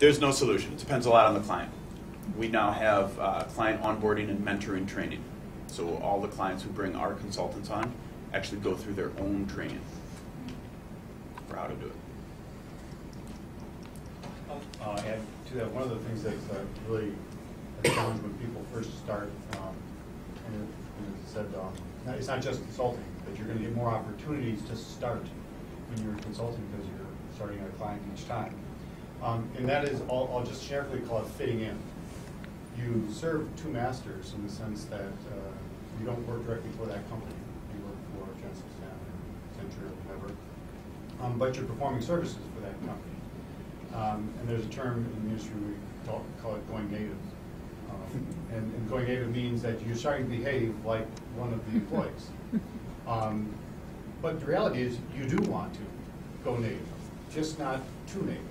There's no solution. It depends a lot on the client. We now have client onboarding and mentoring training. So all the clients who bring our consultants on actually go through their own training for how to do it. Add to that, one of the things that's really a challenge when people first start, and as I said, it's not just consulting, but you're going to get more opportunities to start when you're consulting because you're starting a client each time. And that is, I'll just generically call it fitting in. You serve two masters in the sense that you don't work directly for that company. You work for Jensen Stan or Accenture or whatever. But you're performing services for that company. And there's a term in the industry we call it going native. And going native means that you're starting to behave like one of the employees. But the reality is you do want to go native, just not too native.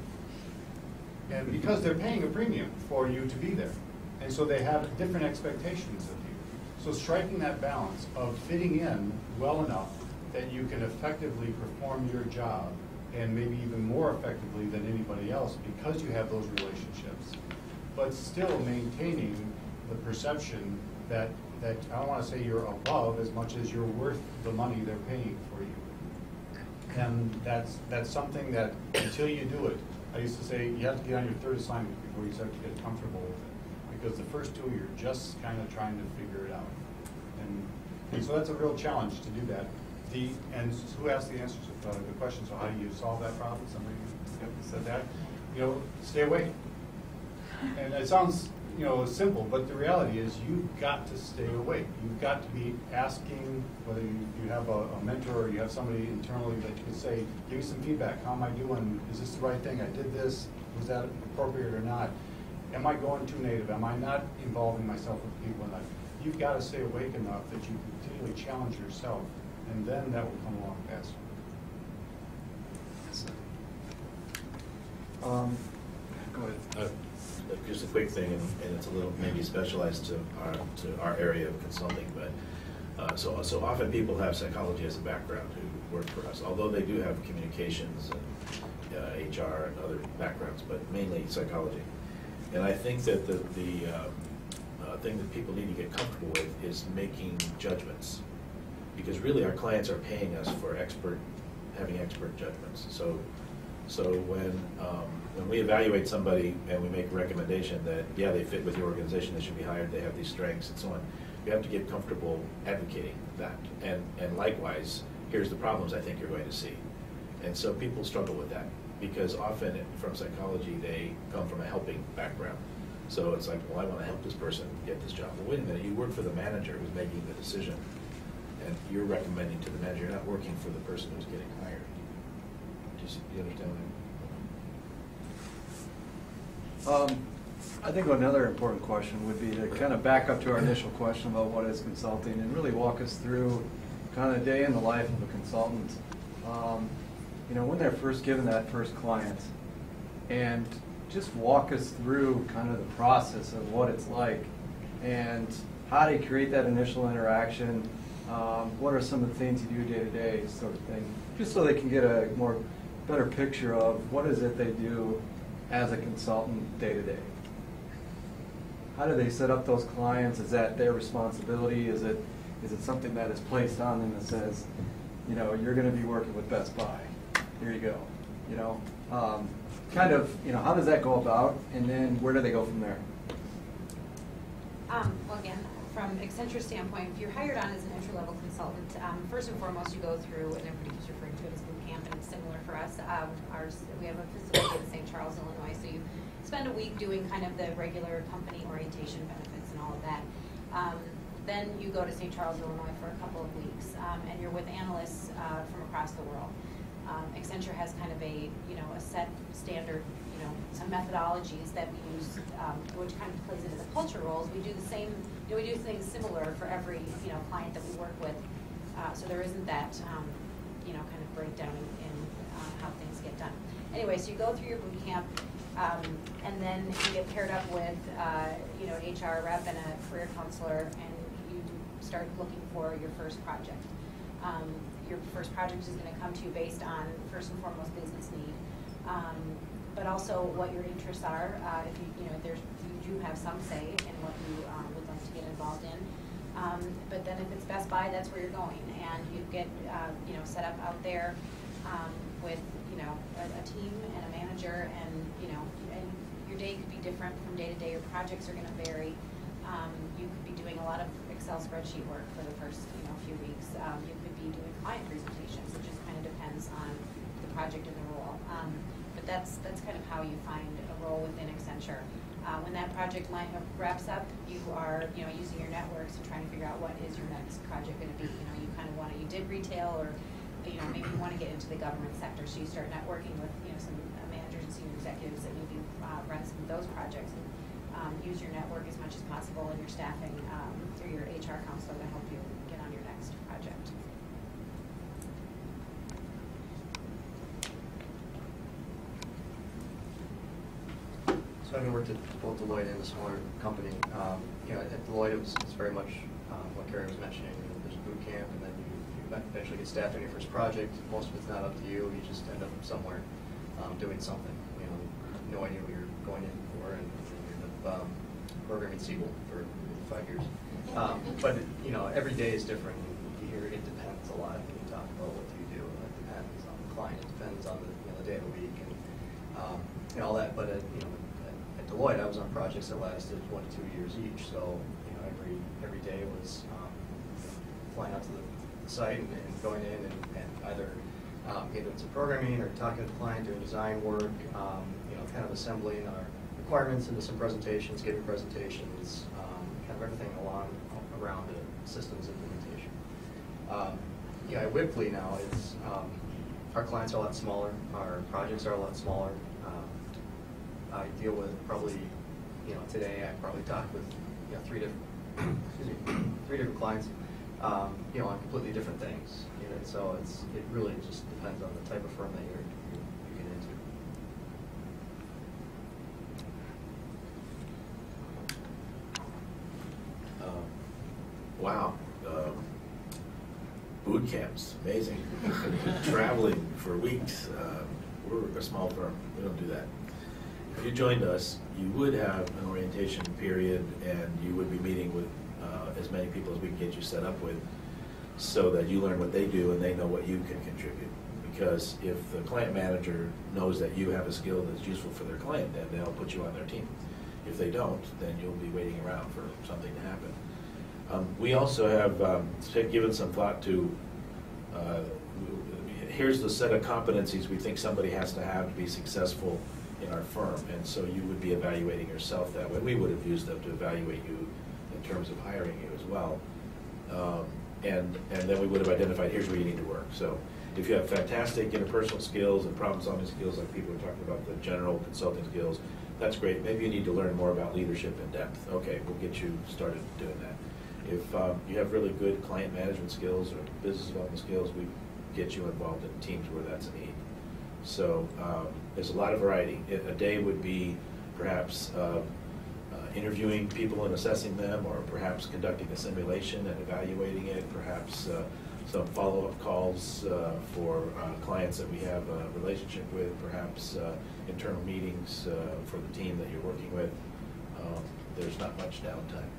And because they're paying a premium for you to be there. And so they have different expectations of you. So striking that balance of fitting in well enough that you can effectively perform your job and maybe even more effectively than anybody else because you have those relationships, but still maintaining the perception that I don't want to say you're above as much as you're worth the money they're paying for you. And that's something that until you do it, I used to say you have to get on your third assignment before you start to get comfortable with it. Because the first two, you're just kind of trying to figure it out. And so that's a real challenge to do that. And who asked the answers to the question, so how do you solve that problem? Somebody said that. Stay away. And it sounds, simple, but the reality is you've got to stay awake. You've got to be asking, whether you have a mentor or you have somebody internally that you can say, give me some feedback. How am I doing? Is this the right thing? I did this. Was that appropriate or not? Am I going too native? Am I not involving myself with people enough? You've got to stay awake enough that you continually challenge yourself, and then that will come along faster. Go ahead. Just a quick thing, and it's a little maybe specialized to our area of consulting, but so often people have psychology as a background who work for us, although they do have communications and HR and other backgrounds, but mainly psychology. And I think that the thing that people need to get comfortable with is making judgments, because really our clients are paying us for having expert judgments. So when we evaluate somebody and we make a recommendation that, yeah, they fit with your organization, they should be hired, they have these strengths and so on, you have to get comfortable advocating that. And likewise, here's the problems I think you're going to see. And so people struggle with that because often from psychology, they come from a helping background. So it's like, well, I want to help this person get this job. Well, wait a minute, you work for the manager who's making the decision, and you're recommending to the manager, you're not working for the person who's getting hired. Do you understand what I think another important question would be to kind of back up to our initial question about what is consulting and really walk us through kind of the day in the life of a consultant. When they're first given that first client, and just walk us through kind of the process of what it's like and how do you create that initial interaction, what are some of the things you do day to day sort of thing, just so they can get a better picture of what is it they do as a consultant day to day. How do they set up those clients? Is that their responsibility? Is it something that is placed on them that says, you're going to be working with Best Buy. Here you go. How does that go about, and then where do they go from there? Well, again, from Accenture's standpoint, if you're hired on as an entry-level consultant, first and foremost, you go through, and everybody keeps referring to it as boot camp, and it's similar for us. We have a facility in St. Charles, Illinois, so you spend a week doing kind of the regular company orientation benefits and all of that. Then you go to St. Charles, Illinois for a couple of weeks, and you're with analysts from across the world. Accenture has kind of a set standard, some methodologies that we use, which kind of plays into the culture roles. We do the same, we do things similar for every client that we work with. So there isn't that kind of breakdown in how things get done. Anyway, so you go through your boot camp, and then you get paired up with an HR rep and a career counselor, and you start looking for your first project. Your first project is going to come to you based on, first and foremost, business need. but also what your interests are. If you know, you do have some say in what you would like to get involved in. But then if it's Best Buy, that's where you're going, and you get you know, set up out there with, you know, a team and a manager, and you know, and your day could be different from day to day. Your projects are going to vary. You could be doing a lot of Excel spreadsheet work for the first, you know, few weeks. You could be doing client presentations. It just kind of depends on the project and the role. But that's kind of how you find a role within Accenture. When that project wraps up, you are, you know, using your networks and trying to figure out what is your next project going to be. You know, you kind of want to, you did retail, or you know, maybe you want to get into the government sector, so you start networking with, you know, some managers and senior executives that maybe run some of those projects, and use your network as much as possible, and your staffing through your HR counselor to help you get on your next project. So having worked at both Deloitte and a smaller company, you know, at Deloitte it's very much what Karen was mentioning. You know, there's a boot camp, and then you eventually get staffed on your first project. Most of it's not up to you. You just end up somewhere doing something. You know, no idea what you're going in for, and you end up programming SQL for 5 years. But you know, every day is different. You hear it depends a lot when you talk about what you do. It depends on the client. It depends on the, you know, the day of the week and all that. But you know, at Deloitte, I was on projects that lasted 1 to 2 years each. So you know, every day was flying out to the site and going in and either doing some programming or talking to the client, doing design work, you know, kind of assembling our requirements into some presentations, giving presentations, kind of everything around the systems implementation. You know, at Wipfli now, it's our clients are a lot smaller, our projects are a lot smaller. I deal with probably, you know, today I probably talk with, you know, three different clients, you know, on completely different things. You know, so it really just depends on the type of firm that you get into. Wow. Boot camps, amazing. Traveling for weeks. We're a small firm. We don't do that. If you joined us, you would have an orientation period, and you would be meeting with as many people as we can get you set up with, so that you learn what they do and they know what you can contribute. Because if the client manager knows that you have a skill that's useful for their client, then they'll put you on their team. If they don't, then you'll be waiting around for something to happen. We also have given some thought to, here's the set of competencies we think somebody has to be successful in our firm. And so you would be evaluating yourself that way. We would have used them to evaluate you in terms of hiring you as well. And then we would have identified, here's where you need to work. So if you have fantastic interpersonal skills and problem-solving skills, like people are talking about, the general consulting skills, that's great. Maybe you need to learn more about leadership in depth. Okay, we'll get you started doing that. If you have really good client management skills or business development skills, we get you involved in teams where that's a need. So there's a lot of variety. A day would be perhaps interviewing people and assessing them, or perhaps conducting a simulation and evaluating it, perhaps some follow-up calls for clients that we have a relationship with, perhaps internal meetings for the team that you're working with. There's not much downtime.